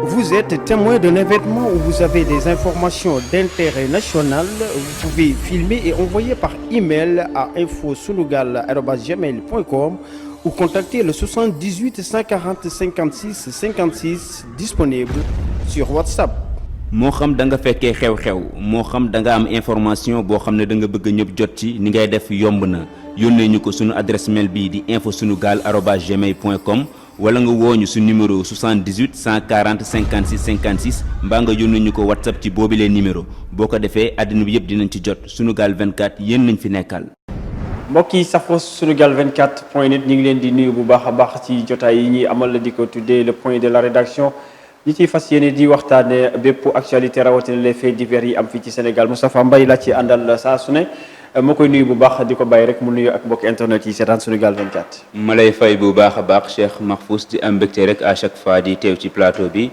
Vous êtes témoin d'un événement où vous avez des informations d'intérêt national, vous pouvez filmer et envoyer par email à infosunugal@gmail.com ou contacter le 78 140 56 56 disponible sur WhatsApp. moo xam da nga fekkee xew-xew moo xam da nga am information boo xam ne da nga bëgg ñëpp jot ci ni ngay def yomb na yónnee ñu ko sunu adresse mail bii di infosunugal@gmail.com wala nga wooñu su numéro 78 140 56 56 mbaa nga yónnee ñu ko WhatsApp ci boobilee numéro boo ko defee àddina bi yëpp dinañ ci jot Sunugal 24 yéen nañ fi nekkal. mbokk yi safo Sunugal 24.net ñu ngi leen di nuyu bu baax a baax ci jotaay yi ñuy amal di ko tuddee le point de la rédaction. ñi ciy fas yéene di waxtaane bépp actualité rawatina les faits divers yi am fii ci Sénégal Moustapha Mbaye la ci àndal saa su ne ma koy nuyu bu baax di ko bàyyi rek mu nuyu ak mbokk internet yi seetaan Sunugal 24. ma lay fay bu baax a baax Cheikh Mahfous di am mbégte rek à chaque fois di teew ci plateau bi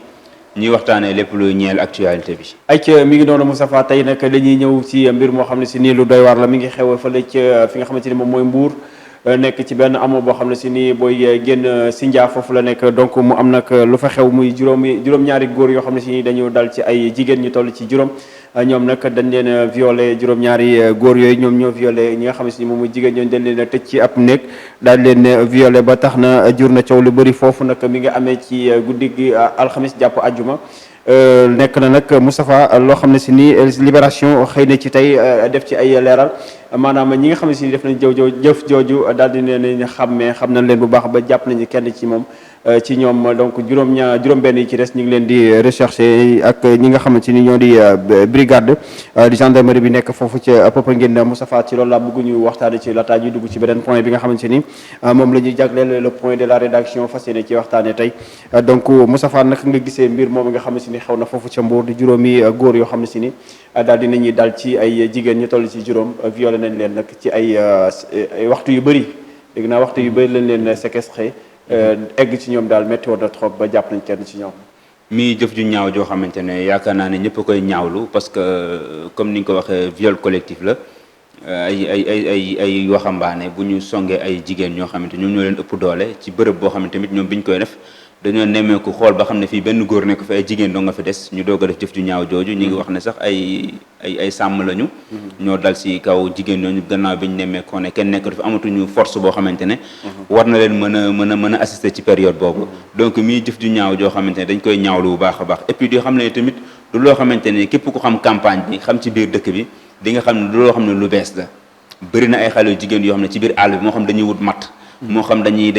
ñuy waxtaanee lépp lu ñeel actualité bi. ayca mi ngi noonu Moustapha tey nag dañuy ñëw ci mbir moo xam ne si nii lu doy waar la mi ngi xew fële ca fi nga xamante ni moom mooy Mbour. nekk ci benn amoo boo xam ne si nii booy génn Sindia foofu la nekk donc mu am nag lu fa xew muy juróom-ñaari góor yoo xam ne si nii dañu dal ci ay jigéen ñu toll ci juróom ñoom nag dañ leen violé juróom-ñaari góor yooyu ñoom ñoo violé ñi nga xam ne si nii moom muy jigéen ñooñu dañ leen a tëj ci ab néeg daal leen violé ba tax na jur na coow lu bëri foofu nag mi nga amee ci guddi gi alxamis jàpp àjjuma nekk na nag Moustapha loo xam ne si nii Libération xëy na ci tey def ci ay leeral maanaam ñi nga xam ne si def nañ jëf jooju daal di ne xam nañ leen bu baax ba jàpp nañu kenn ci moom ci ñoom donc juróom-benn yi ci des ñu ngi leen di recherché ak ñi nga xamante ni ñoo di brigade di gendarmerie bi nekk foofu ci Popenguine Moustapha ci loolu laa bëgg ñu waxtaane ci lataa ñuy dugg ci beneen point bi nga xamante ni moom la ñuy jagleel le point de la rédaction fas yéene ci waxtaane tey donc Moustapha naka nga gisee mbir moom nga xam ne si ni xew na foofu ca Mbour di juróomi góor yoo xam ne si ni daal dinañuy dal ci ay jigéen ñu toll ci juróom violé nañ leen nag ci ay waxtu yu bëri dégg naa waxtu yu bëri lañ leen séquestré egg ci ñoom daal métti woon na trop ba jàpp nañ kenn ci ñoom. mii jëf ju ñaaw joo xamante ne yaakaar naa ne ñëpp a koy ñaawlu parce que comme ni nga ko waxee viol collectif la ay waxambaane bu ñu songee ay jigéen ñoo xamante ñoom ñoo leen ëpp doole ci bërëb boo xam ne tamit ñoom bi ñu koy def dañoo nemmeeku xool ba xam ne fii benn góor nekk fi ay jigéen doo nga fi des ñu doog a def jëf ju ñaaw jooju ñu ngi wax ne sax ay sàmm lañu. ñoo dal si kaw jigéen ñooñu gannaaw bi ñu nemmeekoo ne kenn nekk fi amatuñu force boo xamante ne. war na leen mën a assister ci période boobu. donc mii jëf ju ñaaw joo xamante ne dañ koy ñaawlu bu baax a baax et puis di xam ne tamit du loo xamante ne képp ku xam campagne bi xam ci biir dëkk bi di nga xam ne du loo xam ne lu bees la bëri na ay xale yu jigéen yoo xam ne ci biir àll bi moo xam dañuy wut matt. moo xam dañuy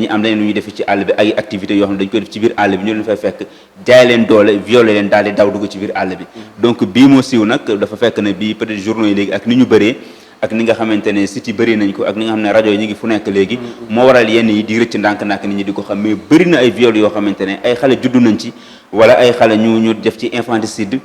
am leneen lu ñuy def ci àll bi ay activités yoo xam ne dañ koy def ci biir àll bi ñu leen fay fekk jaay leen doole violé leen daal di daw dugg ci biir àll bi donc bii moo siiw nag dafa fekk ne bii peut-être journaux yi léegi ak ni ñu bëree ak ni nga xamante ne site yi bëri nañ ko ak ni nga xam ne rajo yi ñu ngi fu nekk léegi moo waral yenn yi di rëcc ndànk-ndànk nit ñi di ko xam mais bëri na ay viol yoo xamante ne ay xale juddu nañ ci wala ay xale ñu def ci infanticide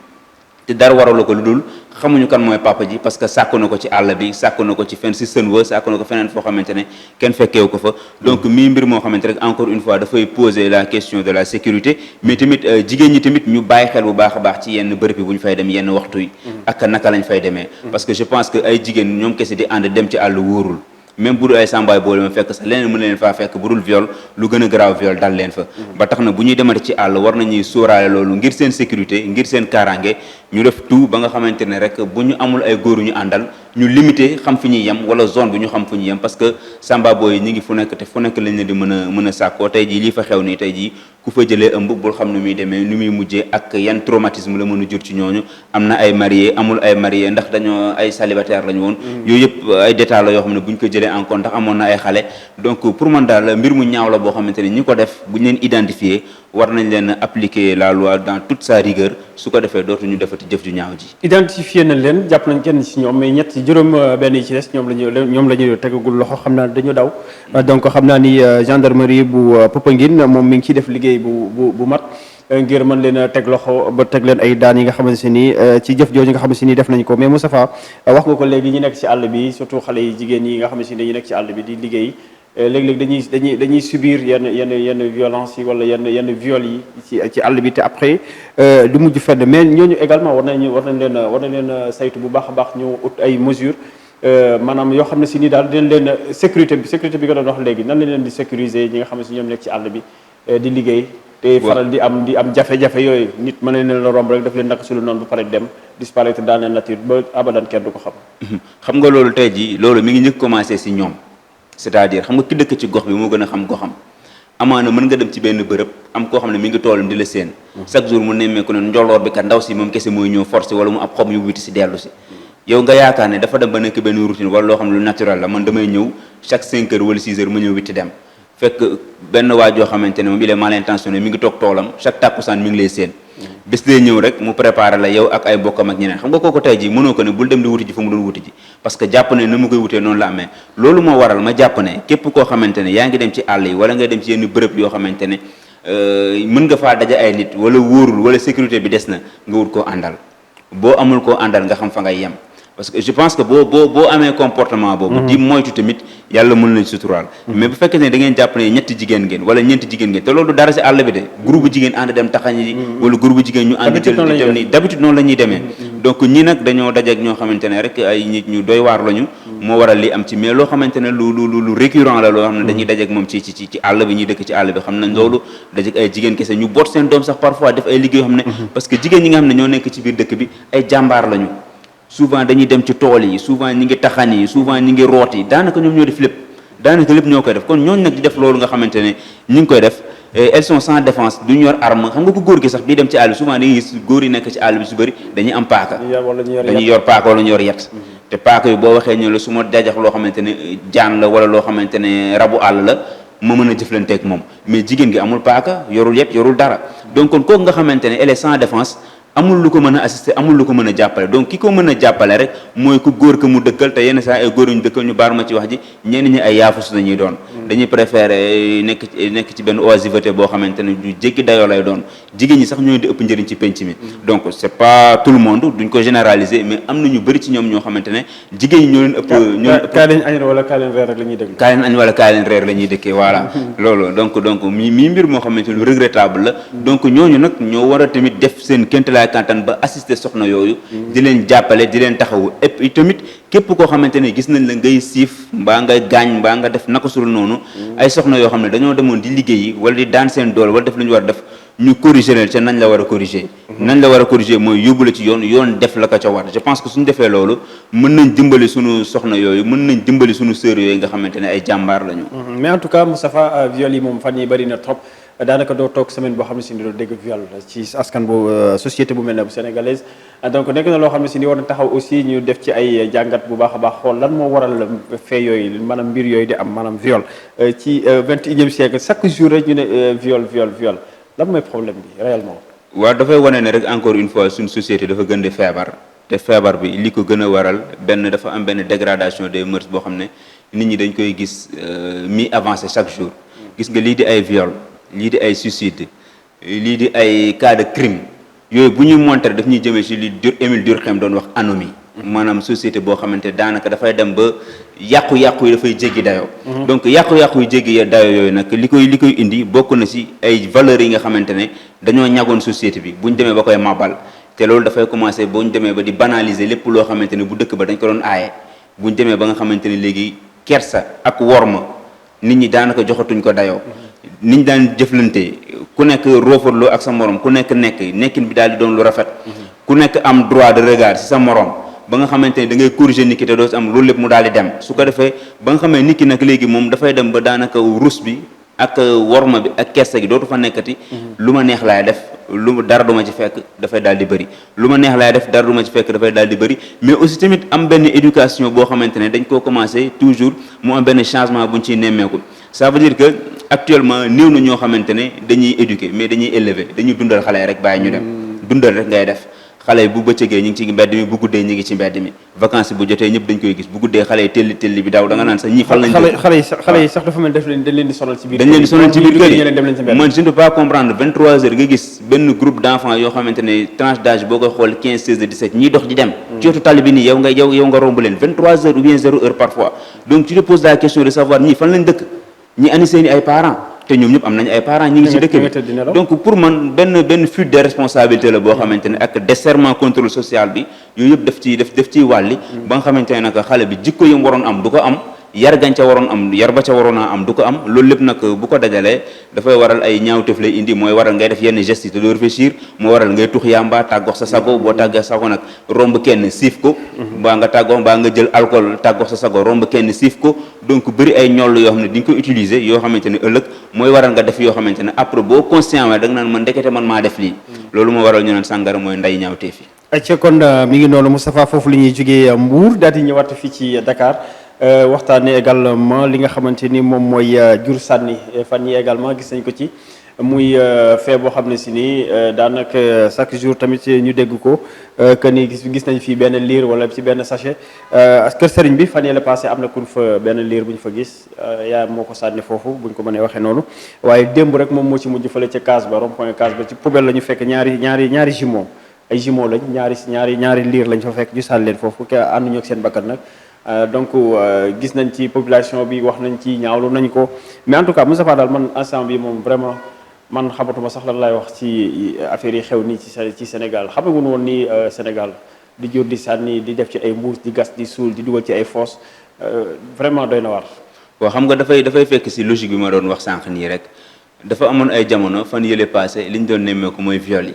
te dara waralu ko lu dul xamuñu kan mooy papa ji parce que sàkku na ko ci àll bi sàkku na ko ci fenn si sën wa sàkku na ko feneen foo xamante ne kenn fekkeewu ko fa donc mii mbir moo xamante rek encore une fois dafay poser la question de la sécurité mais tamit jigéen ñi tamit ñu bàyyi xel bu baax a baax ci yenn bërëb yi bu ñu fay dem yenn waxtu yi ak naka lañ fay demee parce que je pense que ay jigéen ñoom kese di ànd dem ci àll wóorul même bu dul ay sàmbaay boole ma fekk sax leneen mën leen faa fekk bu dul viol lu gën a garaaw viol dal leen fa ba tax na bu ñuy demati ci àll war nañuy sóoraale loolu ngir seen sécurité ngir seen kaaraange ñu def tout ba nga xamante ne rek bu ñu amul ay góoru ñu àndal ñu limité xam fi ñuy yem wala zone bi ñu xam fu ñuy yem parce que samba booy ñi ngi fu nekk te fu nekk lañ leen di mën a sàkkoo tey jii lii fa xew nii tey jii ku fa jëlee ëmb bul xam nu muy demee nu muy mujjee ak yan traumatisme la mën a jur ci ñooñu am na ay marié amul ay marié ndax dañoo ay célibataire lañu woon yooyu yëpp ay détails la yoo xam ne bu ñu ko jëlee en compte ndax amoon na ay xale donc pour man daal mbir mu ñaaw la boo xamante ne ñi ko def bu ñu leen identifier war nañ leen appliquer la loi dans toute sa rigueur su ko defee dootuñu defati jëf ju ñaaw ji. identifié nañ leen jàpp nañ kenn ci ñoom mais ñett juróom benn yi ci des ñoom la ñu tegagul loxo xam naa dañu daw donc xam naa ni gendarmerie bu Popenguine moom mi ngi ciy def liggéey bu mat ngir mën leen a teg loxo ba teg leen ay daan yi nga xamante ni ci jëf jooju nga xamante ni def nañ ko mais Moustapha wax nga ko léegi ñi nekk ci àll bi surtout xale yi jigéen yi nga xamante ni dañuy nekk ci àll bi di liggéey léeg-léeg dañuy subir yenn violence yi wala yenn viol yi ci àll bi te après du mujj fenn mais ñooñu également war nañ leen saytu bu baax a baax ñu ut ay mesures maanaam yoo xam ne si ni daal dinañ leen sécurité bi nga doon wax léegi nan lañ leen di sécuriser ñi nga xam ne si ñoom nekk ci àll bi di liggéey te faral di am jafe-jafe yooyu nit mën na leen la romb rek daf leen naka su lu noonu ba pare dem disparaître dans la nature ba abadan kenn du ko xam. xam nga loolu tey jii loolu mi ngi njëkk commencé si ñoom c'est-à-dire xam nga ki dëkk ci gox bi moo gën a xam goxam amaana mën nga dem ci benn bërëb am koo xam ne mi ngi toolam di la seen chaque jour mu nemmeeku ne njolloor bi kat ndaw si moom kese mooy ñëw forcé wala mu ab xob yu witi si dellu si yow nga yaakaar ne dafa dem ba nekk benn routine wala loo xam ne lu naturel la man damay ñëw chaque 5 heures wala 6 heures ma ñëw witti dem fekk benn waa joo xamante ne moom il est mal intentionné mi ngi toog toolam chaque takkusaan mi ngi lay seen bés day ñëw rek mu préparé la yow ak ay bokkam ak ñeneen xam nga kooku tey ji mënoo ko ne bul dem di wuti ji fa mu doon wuti ji parce que jàpp ne na mu koy wutee noonu la amee loolu moo waral ma jàpp ne képp koo xamante ne yaa ngi dem ci àll yi wala nga dem ci yenn bërëb yoo xamante ne mën nga faa daja ay nit wala wóorul wala sécurité bi des na nga wut koo àndal boo amul koo àndal nga xam fa ngay yem parce que je pense que boo amee comportement boobu di moytu tamit yàlla mën nañ suturaal mais bu fekkee ne da ngeen jàpp ne ñetti jigéen ngeen wala ñeenti jigéen ngeen te loolu dara si àll bi de groupe jigéen ànd dem taxañi wala groupe jigéen ñu ànd dem ni d'habitude noonu la ñuy demee donc ñi nag dañoo dajeek ñoo xamante ne rek ay nit ñu doy waar lañu moo waral li am ci mais loo xamante ne lu récurrent la loo xam ne dañuy dajeek moom ci àll bi ñuy dëkk ci àll bi xam nañ loolu dajeek ay jigéen kese ñu boot seen doom sax parfois def ay liggéey yoo xam ne parce que jigéen ñi nga xam ne ñoo nekk ci biir dëkk bi ay jàmbaar lañu souvent dañuy dem ci tool yi souvent ñi ngi taxan yi souvent ñi ngi root yi daanaka ñoom ñoo def lépp daanaka lépp ñoo koy def kon ñooñu nag di def loolu nga xamante ne ñi ngi koy def elles sont sans défense duñu yor arme xam nga ko góor gi sax bii dem ci àll bi souvent dañuy gis góor yi nekk ci àll bi su bëri dañuy am paaka dañuy yor paaka wala ñu yor yet te paaka yi boo waxee ñëw la su ma dajax loo xamante ne jaan la wala loo xamante ne rabu àll la ma mën a jëflanteeg moom mais jigéen gi amul paaka yorul yet yorul dara donc kon kooku nga xamante ne elle est sans défense amul lu ko mën a assister amul lu ko mën a jàppale donc ki ko mën a jàppale rek mooy ku góor ka mu dëkkal te yenn saa ay góor ñu dëkkal ñu baar ma ci wax ji ñenn ñi ay yaafus la ñuy doon dañuy préférer nekk ci benn oisiveté boo xamante ne du jéggi dayoo lay doon jigéen ñi sax ñooy di ëpp njëriñ ci penc mi donc c'est pas tout le monde duñ ko généraliser mais am na ñu bëri ci ñoom ñoo xamante ne jigéen ñi ñoo leen ëpp kaay leen añ wala kaay leen reer rek la ñuy dëkk kaay leen añ wala kaay leen reer la ñuy dëkkee voilà loolu donc mi mbir moo xamante ne lu regrettable la donc ñooñu nag ñoo war a tamit def seen kéntalaay kantan ba assister soxna yooyu di leen jàppale di leen taxawu et puis tamit képp koo xamante ne gis nañ la ngay siif mbaa nga gaañ mbaa nga def naka sul noonu ay soxna yoo xam ne dañoo demoon di liggéeyi wala di daan seen doole wala def lu ñu war a def ñu corriger leen ca nañ la war a corriger nañ la war a corriger mooy yóbbu la ci yoon def la ko ca war je pense que suñu defee loolu mën nañ dimbali suñu soxna yooyu mën nañ dimbali suñu sœur yooyu nga xamante ne ay jàmbaar lañu mais en tout cas Moustapha viol yi moom fan yi bëri na trop daanaka doo toog semaine boo xam ne si ni doo dégg viol ci askan bu société bu mel ne bu sénégalaise donc nekk na loo xam ne si ni war na taxaw aussi ñu def ci ay jàngat bu baax a baax xool lan moo waral fait yooyu maanaam mbir yooyu di am maanaam viol ci 21e siècle chaque jour rek ñu ne viol lan mooy problème bi réellement. waaw dafay wane ne rek encore une fois suñu société dafa gën di feebar te feebar bi li ko gën a waral dafa am benn dégradation des mœurs boo xam ne nit ñi dañ koy gis mi avancé chaque jour gis nga lii di ay viol lii di ay suicide lii di ay cas de crime yooyu bu ñuy montré daf ñuy jëmee ci li Émile Durkheim doon wax anomie maanaam société boo xamante daanaka dafay dem ba yàqu-yàqu yi dafay jéggi dayoo donc yàqu-yàqu yi jéggi dayoo yooyu nag li koy indi bokk na ci ay valeurs yi nga xamante ne dañoo ñagoon société bi bu ñu demee ba koy mabal te loolu dafay commencer bu ñu demee ba di banaliser lépp loo xamante ne bu dëkk ba dañ ko doon aaye bu ñu demee ba nga xamante ne léegi kersa ak worma nit ñi daanaka joxatuñ ko dayoo nit ñi daan jëflante ku nekk roofarloo ak sa morom ku nekk nekkin bi daal di doon lu rafet ku nekk am droit de regard ci sa morom ba nga xamante ne da ngay corriger nit ki te doo si am loolu lépp mu daal di dem su ko defee ba nga xamee nit ki nag léegi moom dafay dem ba daanaka rus bi ak worma bi ak kersa gi dootu fa nekkati lu ma neex laay def dara du ma ci fekk dafay daal di bëri lu ma neex laay def dara du ma ci fekk dafay daal di bëri mais aussi tamit am benn éducation boo xamante ne dañ koo commencé toujours mu am benn changement bu ñu ciy nemmeeku ça veut dire que actuellement néew na ñoo xamante ne dañuy éduquer mais dañuy élever dañuy dundal xale rek bàyyi ñu dem dundal rek ngay def xale yi bu bëccëgee ñu ngi ci mbedd mi bu guddee ñu ngi ci mbedd mi vacances bu jotee ñëpp dañ koy gis bu guddee xale yi telli bi daw da nga naan sax ñii fan lañ xale yi sax dafa mel dañ leen di sonal ci biir kër yi man je ne peux pas comprendre 23 heures nga gis benn groupe d'enfants yoo xamante ne tranche d'âge boo koy xool 15 16 17 ñiy dox di dem ci wetu tali bi nii yow nga romb leen 23 heures ou bien 0 heure parfois donc tu te poses la question de savoir ñii fan lañ dëkk ñi ani seeni ay parents te ñoom ñëpp am nañ ay parents ñi ngi ci dëkk bi donc pour man benn fuite de responsabilité la boo xamante ne ak desserrement contrôle social bi yooyu yëpp daf ciy wàlli ba nga xamante ne nag xale bi jikko yam waroon am du ko am yar gañ ca waroon am yar ba ca waroon a am du ko am loolu lépp nag bu ko dajalee dafay waral ay ñaawteef lay indi mooy waral ngay def yenn gestes yi te doo réfléchir moo waral ngay tux yàmba tàggox sa sago boo tàggee sago nag romb kenn siif ko mbaa nga tàggoo mbaa nga jël alcool tàggox sa sago romb kenn siif ko donc bëri ay ñoll yoo xam ne di nga ko utiliser yoo xamante ne ëllëg mooy waral nga def yoo xamante ne après boo conscient wa da nga naan man ndekete man maa def lii loolu moo waral ñu naan sàngara mooy nday ñaawteef yi. acca kon mi ngi noonu Moustapha foofu la ñuy jógee Mbour daal di ñëwaat fii ci Dakar waxtaanee également li nga xamante ni moom mooy jur sànni fan yi également gis nañ ko ci muy fee boo xam ne si nii daanaka chaque jour tamit ñu dégg ko que ni gis nañ fii benn liir wala ci benn sachet kër sëriñ bi fan yii la passé am na kun fa benn liir bu ñu fa gis yaa moo ko sànni foofu bu ñu ko mënee waxee noonu waaye démb rek moom moo ci mujj fële ca case ba rond point case ba ci poubelle la ñu fekk ñaari jumeaux ay jumeaux lañ ñaari liir lañ fa fekk ñu sànni leen foofu ke ànduñu ak seen bakkan nag. Donc gis nañ ci population bi wax nañ ci ñaawlu nañ ko mais en tout cas Moustapha daal man instant bi moom vraiment man xamatuma sax lan laay wax ci affaire yi xew nii ci Sénégal xamaguñu woon ni Sénégal di jur di sànni di def ci ay mbuus di gas di suul di dugal ci ay fosse vraiment doy na war. waaw xam nga dafay fekk si logique bi ma doon wax sànq nii rek dafa amoon ay jamono fan yële passé li ñu doon nemmeeku mooy viol yi.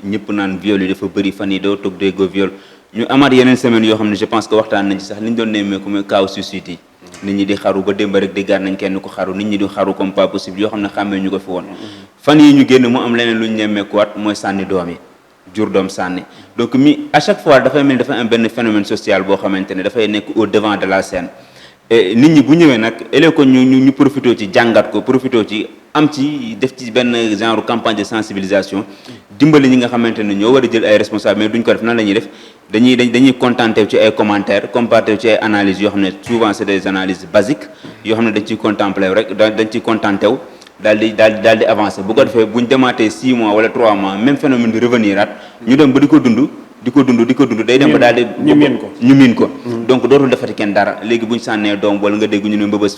ñëpp naan viol yi dafa bëri fan yi doo toog déggoo viol. ñu amaat yeneen semaine yoo xam ne je pense que waxtaan nañ ci sax li ñu doon nemmeeku mooy cas suicide yi nit ñi di xaru ba démb rek di gaar nañ kenn ko xaru nit ñi di xaru comme pas possible yoo xam ne xàmmee ñu ko fi woon fan yi ñu génn mu am leneen lu ñu nemmeekuwaat mooy sànni doom yi jur doom sànni donc à chaque fois dafay mel ni dafay am benn phénomène social boo xamante ne dafay nekk au devant de la scène et nit ñi bu ñëwee nag ëllëg ko ñu profité ci jàngat ko profité ci am ci def ci benn genre campagne de sensibilisation dimbali ñi nga xamante ne ñoo war a jël ay responsable mais duñ ko def nan la ñuy def dañuy contenté ci ay commentaires comparé ci ay analyses yoo xam ne souvent c'est des analyses basiques yoo xam ne dañ ciy contempler rek dañ ciy contenté wu daal di avancer bu ko defee buñ demaatee 6 mois wala 3 mois même phénomène bi revenir at ñu dem ba di ko dund day dem ba daal di ñu miin ko donc dootul defati kenn dara léegi buñ sànnee doom wala nga dégg ñu ne mbëbës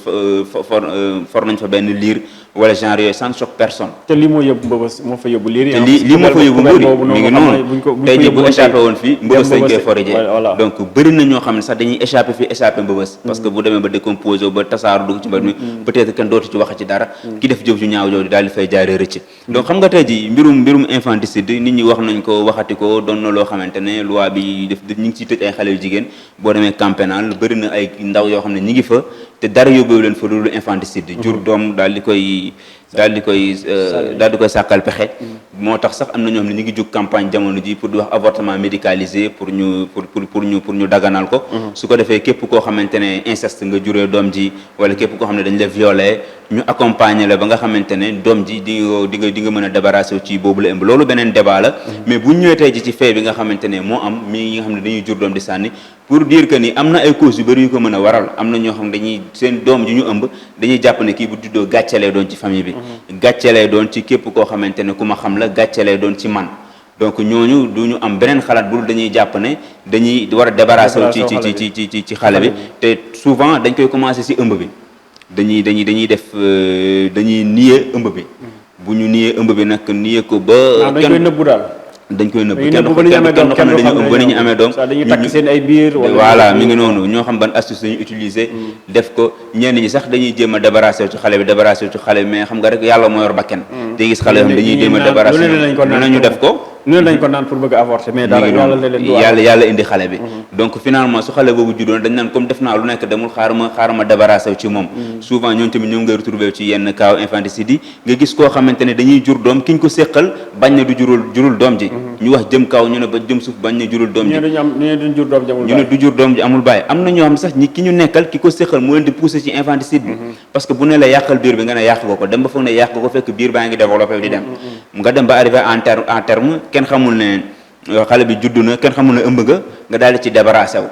for nañ fa benn liir wala genre yooyu ça ne choque personne. te lii moo yóbbu mbëbës moo fa yóbbu liir yi. te lii moo fa yóbbu mbëri mi ngi noonu tey jii bu échappé woon fii mbëbës dañ koy forejee donc bëri na ñoo xam ne sax dañuy échappé fii échappé mbëbës parce que bu demee ba décomposé ba tasaaru dugg ci mbir mi peut-être kenn dootu ci wax ci dara ki def jëf ju ñaaw jooju daal di fay jaaree rëcc donc xam nga tey jii mbirum infanticide nit ñi wax nañ ko waxati ko doon na loo xamante ne loi bi def ñu ngi ciy tëj ay xale yu jigéen boo demee camp pénal bëri na ay ndaw yoo xam ne ñi ngi fa te dara yóbbuwu leen fa loolu infanticide jur doom daal di koy sàkkal pexe moo tax sax am na ñoo xam ne ñu ngi jóg campagne jamono ji pour di wax avortement médicalisé pour ñu daganal ko su ko defee képp koo xamante ne inceste nga juree doom ji wala képp koo xam ne dañ la violé ñu accompagner la ba nga xamante ne doom ji di nga mën a débarrasser ci boobu la ëmb loolu beneen débat la mais bu ñëwee tey ji ci fait bi nga xamante ne moo am mi nga xam ne dañuy jur doom di sànni pour dire que ni am na ay causes yu bëri yu ko mën a waral am na ñoo xam ne dañuy seen doom ji ñu ëmb dañuy jàpp ne kii bu juddoo gàcce lay doon ci famille bi gàcce lay doon ci képp koo xamante ne ku ma xam la gàcce lay doon ci man donc ñooñu du ñu am beneen xalaat bu dañuy jàpp ne dañuy war a débarrasser wu ci xale bi te souvent dañ koy commencer ci ëmb bi dañuy nier ëmb bi bu ñu nier ëmb bi nag nier ko ba dañ koy nëbbu daal dañ koy nëbb kenn xam ne dañu ëmb ba ni ñu amee doom dañuy takk seen ay biir voilà mi ngi noonu ñoo xam ban astuce dañuy utiliser def ko ñenn ñi sax dañuy jéem a débarrasser ci xale bi mais xam nga rek yàlla moo yor bakken te gis xale yoo xam dañuy jéem a débarrasser ñu def ko ñu lañ ko naan pour bëgg avorter mais dara yàlla indi xale bi donc finalement su xale boobu juddoon dañ naan comme def naa lu nekk demul xaaral ma débarrasser ci moom souvent ñoom tamit ñoom ngay retrouver ci yenn cas infanticide yi nga gis koo xamante ne dañuy jur doom ki ñu ko séqal bañ na du jurul doom ji ñu wax jëm kaw ñu ne ba jëm suuf bañ na jurul doom ji ñu ne du jur doom ji amul bàyyi am na ñoo xam sax ki ñu nekkal ki ko séqal moo leen di pousser ci infanticide bi parce que bu ne la yàqal biir bi nga ne yàq ko dem ba foog ne yàq ko fekk biir baa ngi développé di dem nga dem ba arrivé en terme kenn xamul ne xale bi juddu na kenn xamul ne ëmb nga daal di ci débarrassé wu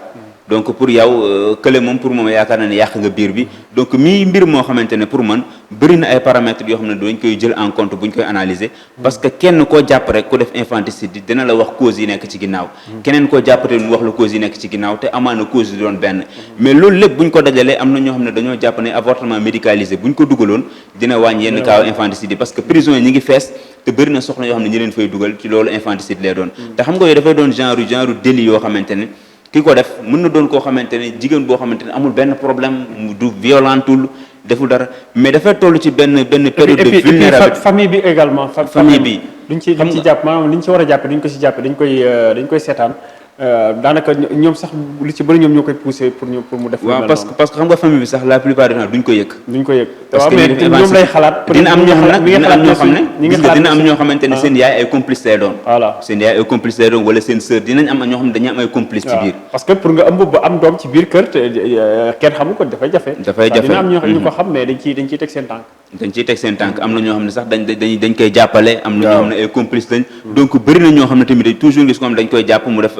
donc pour yow kële moom pour moom yaakaar na ne yàq nga biir bi donc mii mbir moo xamante ne pour man bëri na ay paramètres yoo xam ne dañ koy jël en compte bu ñu koy analyser parce que kenn koo jàpp rek ku def infanticide dina la wax cause yi nekk ci ginnaaw keneen koo jàppate mu wax la cause yi nekk ci ginnaaw te amaana cause yi doon benn mais loolu lépp bu ñu ko dajalee am na ñoo xam ne dañoo jàpp ne avortement médicalisé bu ñu ko dugaloon dina wàññi yenn cas infanticide parce que prison yi ñi ngi fees te bëri na soxna yoo xam ne ñi leen fay dugal ci loolu infanticide lay doon te xam nga yooyu dafay doon genre délit yoo xamante ne ki ko def mën na doon koo xamante ne jigéen boo xamante ne amul benn problème du violentul deful dara mais dafay toll ci benn période de vulnérabilité. famille bi également. famille bi duñ ci jàpp maanaam li ñu ci war a jàppe duñ ko ci jàppe dañ koy seetaan. daanaka ñoom sax lu ci bëri ñoom ñoo koy poussé pour mu def. waaw parce que xam nga famille bi sax la plupart du temps duñ ko yëg. parce que ñoom lay xalaat. dina am ñoo xamante ne seen yaay ay complice lay doon. voilà seen yaay ay complice lay doon wala seen sœur dinañ am ñoo xam ne dañuy am ay complice ci biir. parce que pour nga ëmb ba am doom ci biir kër te kenn xamu ko dafay jafe. dina am ñoo xam ñu ko xam mais dañ ciy teg seen tànk. am na ñoo xam ne sax dañ koy jàppale. am na ñoo xam ne ay complice lañ. donc bëri na ñoo xam ne tamit toujours gis ko xam dañ koy jàpp mu def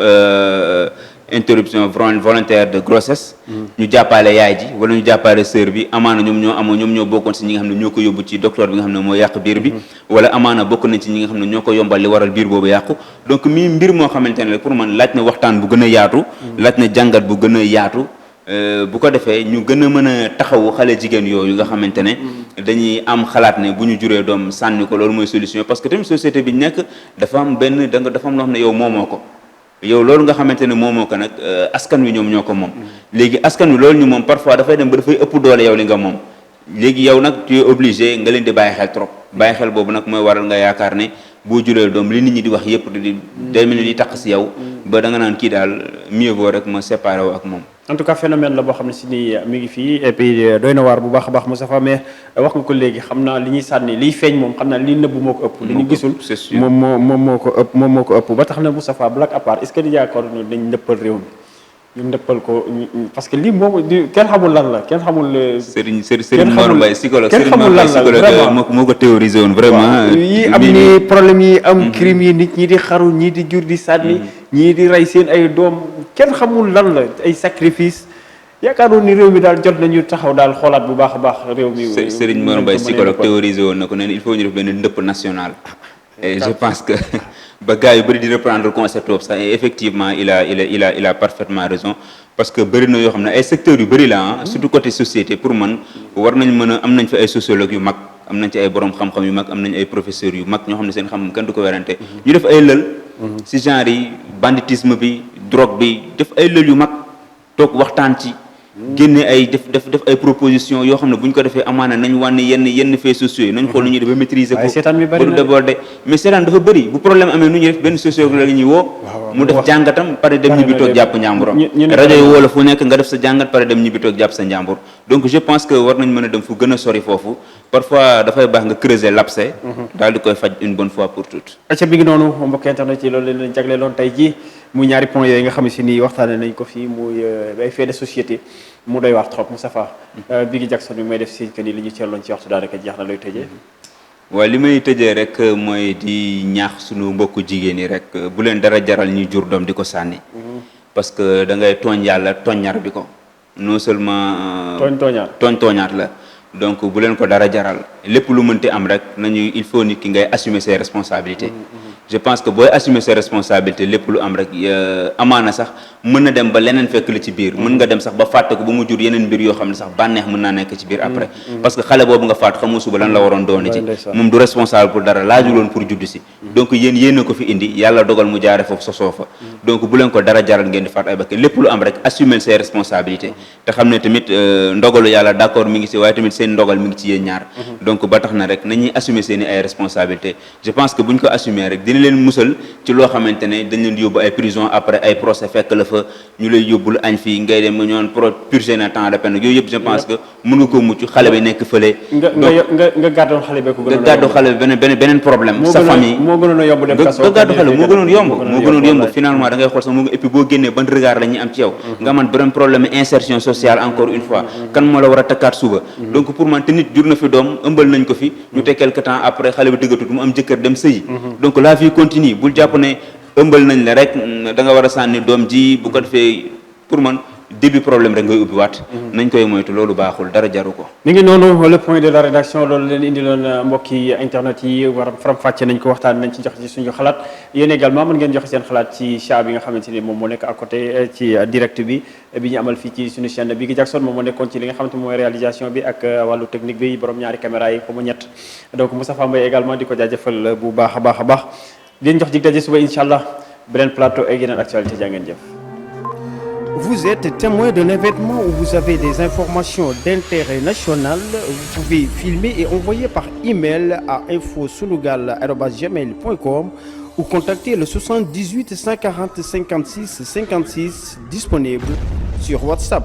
interruption volontaire de grossesse. ñu jàppale yaay ji wala ñu jàppale sœur bi amaana ñoom ñoo bokkoon si ñi nga xam ne ñoo ko yóbbu ci docteur bi nga xam ne moo yàq biir bi. wala amaana bokk nañ ci ñi nga xam ne ñoo ko yombal li waral biir boobu yàqu. donc mbir moo xamante ne pour man laaj na waxtaan bu gën a yaatu. laaj na jàngat bu gën a yaatu. bu ko defee ñu gën a mën a taxawu xale jigéen yooyu nga xamante ne dañuy am xalaat ne bu ñu juree doom sànni ko loolu mooy solution parce que tamit société bi nekk dafa am loo xam ne yow moomoo ko yow loolu nga xamante ne moomoo ko nag askan wi ñoom ñoo ko moom léegi askan wi loolu ñu moom parfois dafay dem ba dafay ëpp doole yow li nga moom léegi yow nag tu es obligé nga leen di bàyyi xel trop bàyyi xel boobu nag mooy waral nga yaakaar ne boo juree doom li nit ñi di wax yëpp day mel ni di tax si yow ba da nga naan kii daal mieux vaut rek ma séparé wu ak moom. en tout cas phénomène la boo xam ne si ni mi ngi fii et puis doy na waar bu baax a baax Moustapha mais wax nga ko léegi xam naa li ñuy sànni liy feeñ moom xam naa li nëbbu moo ko ëpp. li ñu gisul moom moo ko ëpp ba tax na Moustapha blague à part est-ce que di yaakaar ñu dañ nëppal réew mi ñu nëppal ko parce que lii moom kenn xamul lan la kenn xamul. Serigne Mor Mbaye psychologue moo ko théorisé woon vraiment. yi am ni problème yi am crime yi nit ñi di xaru ñii di jur di sànni. ñii di rey seen ay doom kenn xamul lan la ay sacrifice yaakaaroon ni réew mi daal jot nañu taxaw daal xoolaat bu baax a baax réew mi. Serigne Mor Mbaye psychologue théorisé woon na ko ne il faut ñu def benn ndëpp national. et je pense que ba gars yu bëri di reprendre concept boobu sax et effectivement il a parfaitement raison parce que bëri na yoo xam ne ay secteurs yu bëri la surtout côté société pour man war nañ mën a am nañ fi ay sociologues yu mag am nañ ci ay borom xam-xam yu mag am nañ ay professeurs yu mag ñoo xam ne seen xam-xam kenn du ko werante ñu def ay lël si genre yi banditisme bi drogue bi def ay lël yu mag toog waxtaan ci génne ay def ay proposition yoo xam ne bu ñu ko defee amaana nañ wànne yenn faits sociaux yi nañ xool nu ñuy def ba maîtriser ko pour déborder mais seetaan dafa bëri bu problème amee nu ñuy def benn sociologue la ñuy woo mu def jàngatam pare dem ñibbi toog jàpp njàmburam rajo yi woo la fu nekk nga def sa jàngat pare dem ñibbi toog jàpp sa njàmbur donc je pense que war nañ mën a dem fu gën a sori foofu parfois dafay baax nga creuser l'abcès daal di koy faj une bonne fois pour toutes acca bi ngi noonu mbokk internet yi loolu leen jagleeloon tey jii muy ñaari point yooyu nga xam ne si nii waxtaane nañ ko fii muy ay fait de société mu doy waar trop Moustapha bi ngi Jackson bi may def si que ni li ñu ceeloon ci waxtu daanaka jeex na looy tëjee waaw li may tëjee rek mooy di ñaax suñu mbokku jigéen ñi rek bu leen dara jaral ñuy jur doom di ko sànni parce que da ngay tooñ yàlla tooññar bi ko non seulement tooñaat la donc bu leen ko dara jaral lépp lu mënti am rek nañu il faut nit ki ngay assumer ses responsabilités je pense que booy assumer ses responsabilités lépp lu am rek amaana sax mën na dem ba leneen fekk la ci biir mën nga dem sax ba fàtte ko ba mu jur yeneen mbir yoo xam ne sax bànneex mën naa nekk ci biir après parce que xale boobu nga faat xamoo suba lan la waroon doon ci moom du responsable pour dara laajuloon pour judd si donc yéen a ko fi indi yàlla dogal mu jaare foofu sosoo fa donc bu leen ko dara jaral ngeen di faat ay bakkan lépp lu am rek assumer ses responsabilités te xam ne tamit ndogalu yàlla d'accord mi ngi si waaye tamit seen ndogal mi ngi ci yéen ñaar donc ba tax na rek nañuy assumer seen i ay responsabilités je pense que bu ñu ko assumer rek dina leen musal ci loo xamante ne dañ leen di yóbbu ay prison après ay procès fekk la fa ñu lay yóbbul añ fii ngay dem ñoon purger na temps de peine yooyu yëpp je pense que mën nga ko mucc xale bi nekk fële nga gàddoon xale bi nga gàddu xale bi beneen problème sa famille moo gënoon a yomb dem kaso nga gàddu xale moo gënoon yomb finalement da ngay xool sax moo et puis boo génnee ban regard la ñuy am ci yow nga man beneen problème insertion sociale encore une fois kan moo la war a takkaat suba donc pour man te nit jur na fi doom ëmbal nañ ko fi ñu te quelque temps après xale bi dëggatut mu am jëkkër dem sëyi donc la vie continue bul jàpp ne ëmbal nañ la rek da nga war a sànni doom ji bu ko defee pour man début problème rek ngay ubbi waat nañ koy moytu loolu baaxul dara jaru ko mi ngi noonu le point de la rédaction loolu leen indi loon mbokki internet yi war faram fàcce nañ ko waxtaan nañ ci joxe ci suñu xalaat yéen également mën ngeen joxe seen xalaat ci chat bi nga xamante ni moom moo nekk à côté ci direct bi ñu amal fii ci suñu chaîne bi gi Jackson moom moo nekkoon ci li nga xamante mooy réalisation bi ak wàllu technique bi borom ñaari caméra yi ko mu ñett donc Moustapha Mbaye également di ko jaajëfal bu baax a baax a baax di leen jox dig daje suba incha allah beneen plateau ak yeneen actualité jaa ngeen jëf Vous êtes témoin d'un événement où vous avez des informations d'intérêt national. Vous pouvez filmer et envoyer par email à infosunugal@gmail.com ou contacter le 78 140 56 56 disponible sur WhatsApp.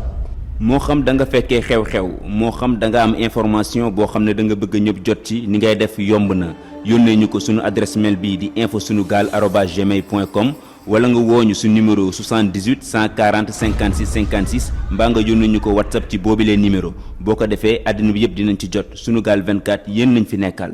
moo xam da nga fekkee xew-xew moo xam da nga am information boo xam ne da nga bëgg ñëpp jot ci ni ngay def yomb na yónnee ñu ko sunu adresse mail bii di infosunugal@gmail.com wala nga wooñu su numéro 78 140 56 56 mbaa nga yónnee ñu ko WhatsApp ci boobilee numéro boo ko defee àddina bi yëpp dinañ ci jot Sunugal 24 yéen nañ fi nekkal.